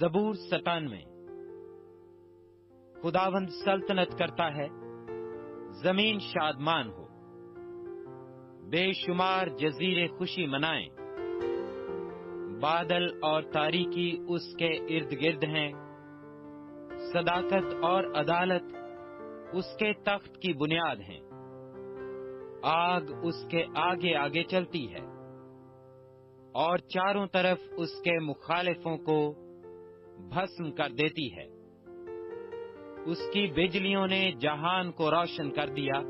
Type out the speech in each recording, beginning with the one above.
زبور 97۔ خداوند سلطنت کرتا ہے، زمین شادمان ہو، بے شمار جزیرے خوشی منائیں، بادل اور تاریکی اس کے ارد گرد ہیں، صداقت اور عدالت اس کے تخت کی بنیاد ہیں، آگ اس کے آگے آگے چلتی ہے اور چاروں طرف اس کے مخالفوں کو بھسم کر دیتی ہے۔ اس کی بجلیوں نے جہان کو روشن کر دیا،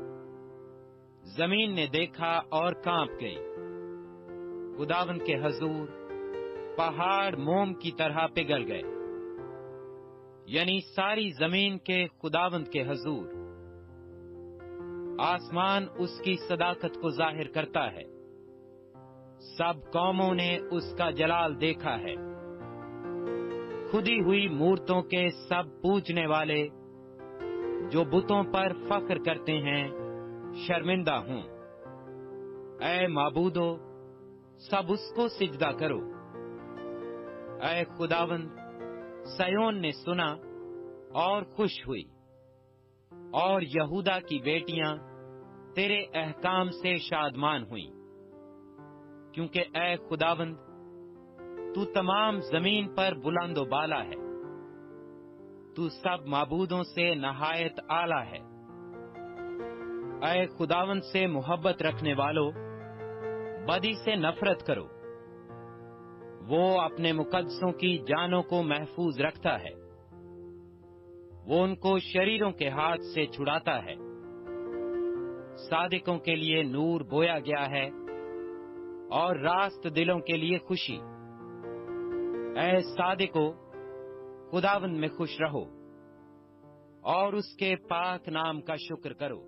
زمین نے دیکھا اور کانپ گئی۔ خداوند کے حضور پہاڑ موم کی طرح پگھل گئے، یعنی ساری زمین کے خداوند کے حضور۔ آسمان اس کی صداقت کو ظاہر کرتا ہے، سب قوموں نے اس کا جلال دیکھا ہے۔ کھدی ہوئی مورتوں کے سب پوجنے والے جو بتوں پر فخر کرتے ہیں شرمندہ ہوں۔ اے معبودو، سب اس کو سجدہ کرو۔ اے خداوند، سیون نے سنا اور خوش ہوئی، اور یہودا کی بیٹیاں تیرے احکام سے شادمان ہوئیں، کیونکہ اے خداوند تو تمام زمین پر بلند و بالا ہے، تو سب معبودوں سے نہایت اعلیٰ ہے۔ اے خداوند سے محبت رکھنے والو، بدی سے نفرت کرو۔ وہ اپنے مقدسوں کی جانوں کو محفوظ رکھتا ہے، وہ ان کو شریروں کے ہاتھ سے چھڑاتا ہے۔ صادقوں کے لیے نور بویا گیا ہے اور راست دلوں کے لیے خوشی۔ اے صادقو، خداوند میں خوش رہو اور اس کے پاک نام کا شکر کرو۔